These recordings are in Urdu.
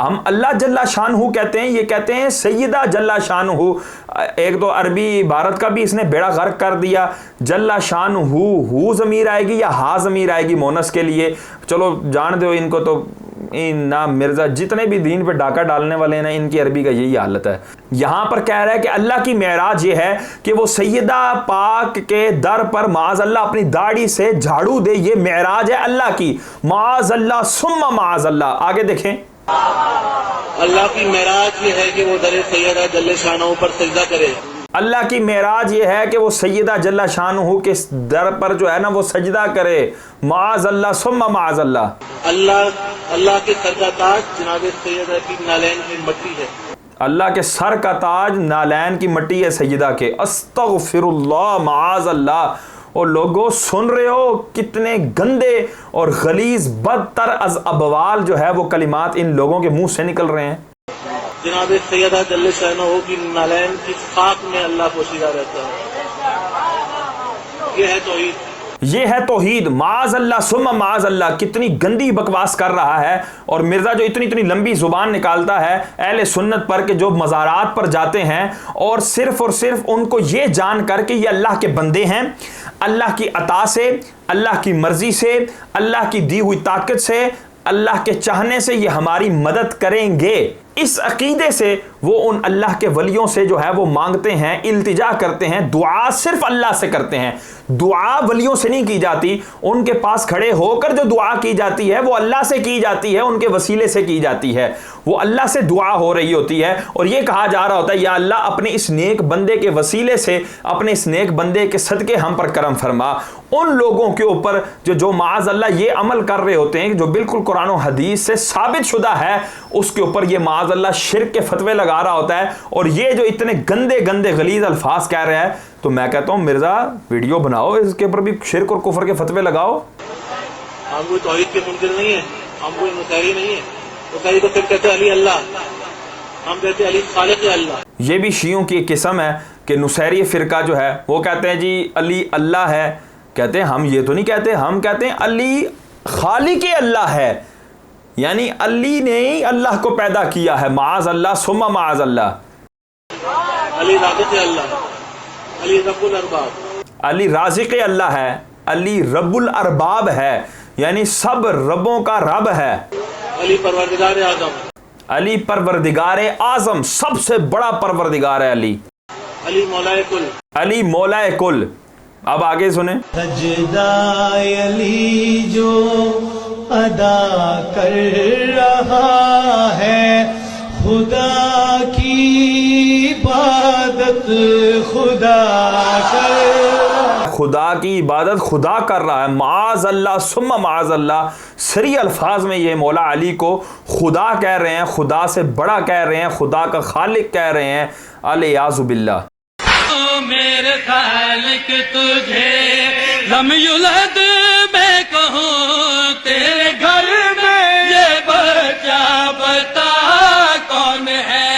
ہم اللہ جل شانہ کہتے ہیں، یہ کہتے ہیں سیدہ جل شانہ. ایک تو عربی عبارت کا بھی اس نے بیڑا غرق کر دیا. جل شانہ ہو ضمیر آئے گی یا ہا ضمیر آئے گی مونس کے لیے. چلو جان دو ان کو تو نا مرزا جتنے بھی دین پہ ڈاکہ ڈالنے والے ہیں نا ان کی عربی کا یہی حالت ہے. یہاں پر کہہ رہا ہے کہ اللہ کی معراج یہ ہے کہ وہ سیدہ پاک کے در پر معاذ اللہ اپنی داڑھی سے جھاڑو دے. یہ معراج ہے اللہ کی، معاذ اللہ ثم معاذ اللہ. آگے دیکھیں، اللہ کی معراج یہ ہے کہ وہ در سیدہ جل شانہ پر سجدہ کرے. اللہ کی معراج یہ ہے کہ وہ سیدہ جل شانہ کے در پر جو ہے نا وہ سجدہ کرے. معاذ اللہ ثم معاذ اللہ. اللہ کے سر کا تاج جناب سیدہ کی نالین کی مٹی ہے. اللہ کے سر کا تاج نالین کی مٹی ہے سیدہ کے. استغفر اللہ معاذ اللہ. اور لوگوں سن رہے ہو کتنے گندے اور غلیظ بدتر از ابوال جو ہے وہ کلمات ان لوگوں کے منہ سے نکل رہے ہیں. جناب سیدہ جل شانہ کی نالین کی خاک میں اللہ پوشیدہ رہتا ہے. یہ ہے توحید. یہ ہے توحید. معاذ اللہ ثم معاذ اللہ. کتنی گندی بکواس کر رہا ہے. اور مرزا جو اتنی لمبی زبان نکالتا ہے اہل سنت پر کہ جو مزارات پر جاتے ہیں اور صرف ان کو یہ جان کر کہ یہ اللہ کے بندے ہیں، اللہ کی عطا سے، اللہ کی مرضی سے، اللہ کی دی ہوئی طاقت سے، اللہ کے چاہنے سے یہ ہماری مدد کریں گے، اس عقیدے سے وہ ان اللہ کے ولیوں سے جو ہے وہ مانگتے ہیں، التجا کرتے ہیں، دعا صرف اللہ سے کرتے ہیں. دعا ولیوں سے نہیں کی جاتی. ان کے پاس کھڑے ہو کر جو دعا کی جاتی ہے وہ اللہ سے کی جاتی ہے، ان کے وسیلے سے کی جاتی ہے. وہ اللہ سے دعا ہو رہی ہوتی ہے اور یہ کہا جا رہا ہوتا ہے یا اللہ اپنے اس نیک بندے کے وسیلے سے، اپنے اس نیک بندے کے صدقے ہم پر کرم فرما. ان لوگوں کے اوپر جو معاذ اللہ یہ عمل کر رہے ہوتے ہیں جو بالکل قرآن و حدیث سے ثابت شدہ ہے، اس کے اوپر یہ معاذ اللہ شرک کے فتوے لگا رہا ہوتا ہے اور یہ جو اتنے گندے غلیظ الفاظ کہہ رہا ہے. تو میں کہتا ہوں مرزا ویڈیو بناؤ، اس کے اوپر بھی شرک اور کفر کے فتوے لگاؤ. ہم کوئی توحید کے منکر نہیں ہیں، ہم کوئی نصیری نہیں ہیں. نصیری تو پھر کہتے علی اللہ، ہم کہتے علی خالق اللہ. یہ بھی شیعوں کی ایک قسم ہے کہ نصیری فرقہ جو ہے وہ کہتے ہیں جی علی اللہ ہے. کہتے ہیں ہم یہ تو نہیں کہتے، ہم کہتے ہیں علی خالق اللہ ہے، یعنی علی نے ہی اللہ کو پیدا کیا ہے. معاذ اللہ ثم معاذ اللہ. علی رازق اللہ، علی رب الارباب. علی رازق اللہ ہے، علی رب الارباب ہے، یعنی سب ربوں کا رب ہے. علی پروردگار اعظم، علی پروردگار اعظم، سب سے بڑا پروردگار ہے علی. علی مولا کل، علی مولا کل. اب آگے سنیں، سجدہ علی جو ادا کر رہا ہے، خدا کی عبادت خدا کر رہا ہے. خدا کی عبادت خدا کر رہا ہے. معاذ اللہ ثم معاذ اللہ. سری الفاظ میں یہ مولا علی کو خدا کہہ رہے ہیں، خدا سے بڑا کہہ رہے ہیں، خدا کا خالق کہہ رہے ہیں. الیاذ باللہ. میرے خالق تجھے لم یولد میں کہوں تیرے گھر میں یہ بچہ بتا کون ہے.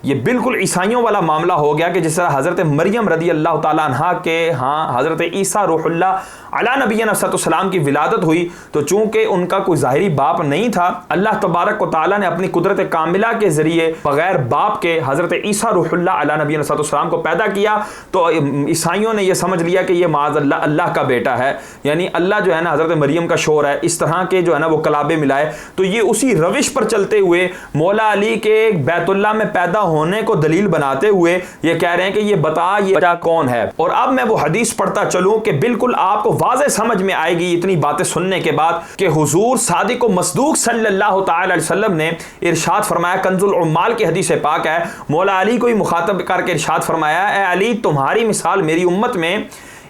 یہ بالکل عیسائیوں والا معاملہ ہو گیا کہ جس طرح حضرت مریم رضی اللہ تعالیٰ عنہا کے ہاں حضرت عیسیٰ روح اللہ علی نبینا صلی اللہ علیہ وسلم کی ولادت ہوئی تو چونکہ ان کا کوئی ظاہری باپ نہیں تھا، اللہ تبارک و تعالیٰ نے اپنی قدرت کاملہ کے ذریعے بغیر باپ کے حضرت عیسیٰ روح اللہ علی نبینا صلی اللہ علیہ وسلم کو پیدا کیا. تو عیسائیوں نے یہ سمجھ لیا کہ یہ معاذ اللہ اللہ کا بیٹا ہے، یعنی اللہ جو ہے نا حضرت مریم کا شوہر ہے. اس طرح کے جو ہے نا وہ کلابے ملائے. تو یہ اسی روش پر چلتے ہوئے مولا علی کے بیت اللہ میں پیدا ہونے کو دلیل بناتے ہوئے یہ کہہ رہے ہیں کہ یہ بتا یہ بچہ کون ہے. اور اب میں وہ حدیث پڑھتا چلوں کہ بالکل آپ کو واضح سمجھ میں آئے گی اتنی باتیں سننے کے بعد کہ حضور صادق و مصدوق صلی اللہ تعالی علیہ وسلم نے ارشاد فرمایا، کنز العمال کی حدیث پاک ہے، مولا علی کو ہی مخاطب کر کے ارشاد فرمایا، اے علی تمہاری مثال میری امت میں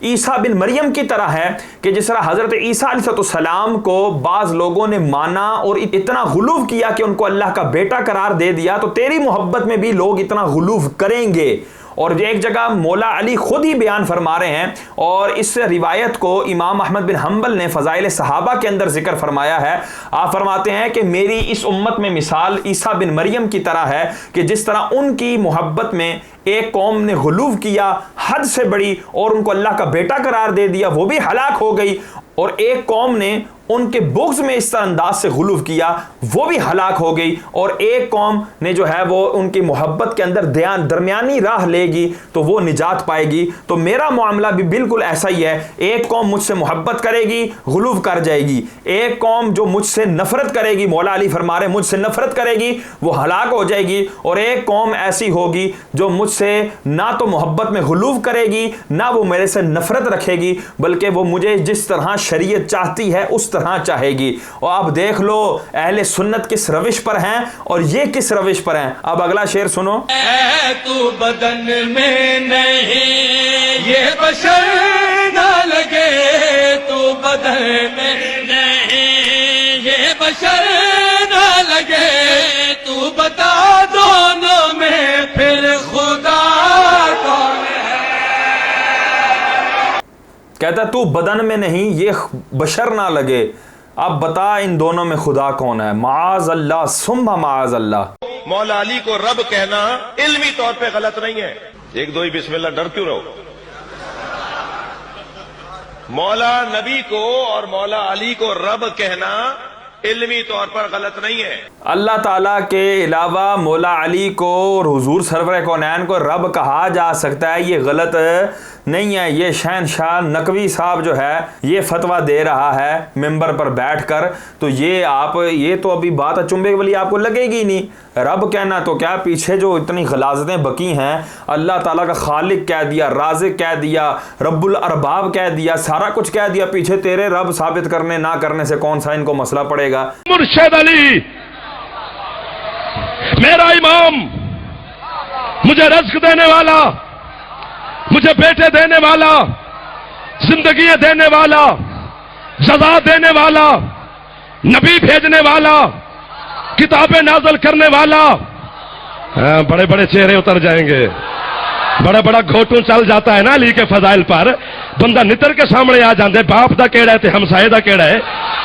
عیسیٰ بن مریم کی طرح ہے کہ جس طرح حضرت عیسیٰ علیہ السلام کو بعض لوگوں نے مانا اور اتنا غلو کیا کہ ان کو اللہ کا بیٹا قرار دے دیا، تو تیری محبت میں بھی لوگ اتنا غلو کریں گے. اور ایک جگہ مولا علی خود ہی بیان فرما رہے ہیں اور اس روایت کو امام احمد بن حنبل نے فضائل صحابہ کے اندر ذکر فرمایا ہے. آپ فرماتے ہیں کہ میری اس امت میں مثال عیسیٰ بن مریم کی طرح ہے کہ جس طرح ان کی محبت میں ایک قوم نے غلو کیا حد سے بڑی اور ان کو اللہ کا بیٹا قرار دے دیا، وہ بھی ہلاک ہو گئی، اور ایک قوم نے ان کے بغض میں اس طرح انداز سے غلو کیا وہ بھی ہلاک ہو گئی، اور ایک قوم نے جو ہے وہ ان کی محبت کے اندر درمیانی راہ لے گی تو وہ نجات پائے گی۔ تو میرا معاملہ بھی بالکل ایسا ہی ہے، ایک قوم مجھ سے محبت کرے گی غلو کر جائے گی، ایک قوم جو مجھ سے نفرت کرے گی، مولا علی فرما رہے مجھ سے نفرت کرے گی وہ ہلاک ہو جائے گی، اور ایک قوم ایسی ہوگی جو مجھ سے نہ تو محبت میں غلو کرے گی نہ وہ میرے سے نفرت رکھے گی، بلکہ وہ مجھے جس طرح شریعت چاہتی ہے اس طرح چاہے گی۔ اور آپ دیکھ لو اہل سنت کس روش پر ہیں اور یہ کس روش پر ہیں۔ اب اگلا شعر سنو۔ اے تو بدن میں نہیں یہ بشر نہ لگے، تو بدن میں نہیں یہ بشر نہ لگے، تو بتا دونوں میں پھر خدا کون ہے؟ کہتا ہے تو بدن میں نہیں یہ بشر نہ لگے، اب بتا ان دونوں میں خدا کون ہے؟ معاذ اللہ ثم معاذ اللہ۔ مولا علی کو رب کہنا علمی طور پہ غلط نہیں ہے، ایک دو ہی بسم اللہ ڈر کیوں رہو؟ مولا نبی کو اور مولا علی کو رب کہنا علمی طور پر غلط نہیں ہے۔ اللہ تعالیٰ کے علاوہ مولا علی کو اور حضور سرور کونین کو رب کہا جا سکتا ہے، یہ غلط نہیں ہے۔ یہ شہنشاہ نقوی صاحب جو ہے یہ فتویٰ دے رہا ہے ممبر پر بیٹھ کر، تو یہ تو ابھی بات چنبے والی آپ کو لگے گی نہیں۔ رب کہنا تو کیا، پیچھے جو اتنی غلاظتیں بکی ہیں، اللہ تعالیٰ کا خالق کہہ دیا، رازق کہہ دیا، رب الارباب کہہ دیا، سارا کچھ کہہ دیا، پیچھے تیرے رب ثابت کرنے نہ کرنے سے کون سا ان کو مسئلہ پڑے گا؟ مرشد علی میرا امام، مجھے رزق دینے والا، مجھے بیٹے دینے والا، زندگی دینے والا، جزا دینے والا، نبی بھیجنے والا، کتابیں نازل کرنے والا۔ بڑے بڑے چہرے اتر جائیں گے، بڑا بڑا گھوٹوں چل جاتا ہے نا علی کے فضائل پر، بندہ نتر کے سامنے آ جاندے، باپ دا کیڑا ہے تے ہمسائے دا کیڑا ہے۔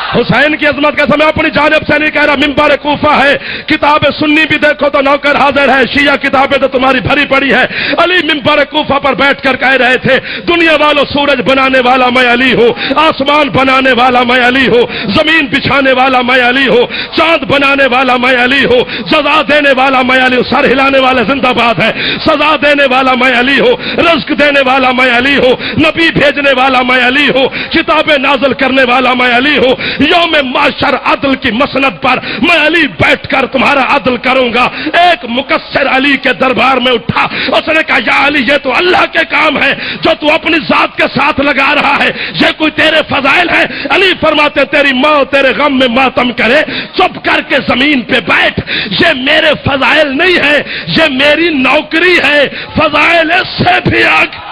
حسین کی عظمت کا میں اپنی جانب سے نہیں کہہ رہا، ممبر کوفہ ہے، کتاب سنی بھی دیکھو تو نوکر حاضر ہے، شیعہ کتابیں تو تمہاری بھری پڑی ہے۔ علی ممبر کوفہ پر بیٹھ کر کہہ رہے تھے دنیا والوں سورج بنانے والا میں علی ہوں، آسمان بنانے والا میں علی ہوں، زمین بچھانے والا میں علی ہوں، چاند بنانے والا میں علی ہوں، سزا دینے والا میں علی ہوں، سر ہلانے والا زندہ باد ہے، سزا دینے والا میں علی ہوں، رزق دینے والا میں علی ہوں، نبی بھیجنے والا میں علی ہوں، کتابیں نازل کرنے والا میں علی ہوں، یوم معاشر عدل کی مسند پر میں علی بیٹھ کر تمہارا عدل کروں گا۔ ایک مقصر علی کے دربار میں اٹھا، اس نے کہا یا علی یہ تو اللہ کے کام ہے جو تو اپنی ذات کے ساتھ لگا رہا ہے، یہ کوئی تیرے فضائل ہے؟ علی فرماتے تیری ماں تیرے غم میں ماتم کرے، چپ کر کے زمین پہ بیٹھ، یہ میرے فضائل نہیں ہے، یہ میری نوکری ہے، فضائل اس سے بھی آگے۔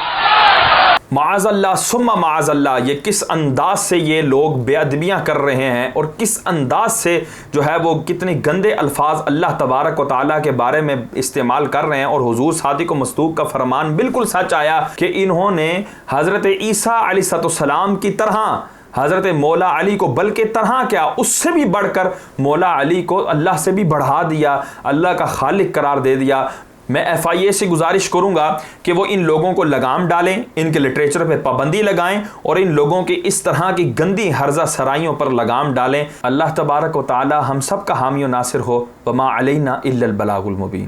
معاذ اللہ ثم معاذ اللہ، یہ کس انداز سے یہ لوگ بے ادبیاں کر رہے ہیں اور کس انداز سے جو ہے وہ کتنے گندے الفاظ اللہ تبارک و تعالیٰ کے بارے میں استعمال کر رہے ہیں۔ اور حضور صادق و مصدوق کا فرمان بالکل سچ آیا کہ انہوں نے حضرت عیسیٰ علیہ السلام کی طرح حضرت مولا علی کو، بلکہ طرح کیا اس سے بھی بڑھ کر مولا علی کو اللہ سے بھی بڑھا دیا، اللہ کا خالق قرار دے دیا۔ میں ایف آئی اے سے گزارش کروں گا کہ وہ ان لوگوں کو لگام ڈالیں، ان کے لٹریچر پہ پابندی لگائیں اور ان لوگوں کی اس طرح کی گندی ہرزہ سرائیوں پر لگام ڈالیں۔ اللہ تبارک و تعالی ہم سب کا حامی و ناصر ہو۔ وما علینا الا البلاغ المبین۔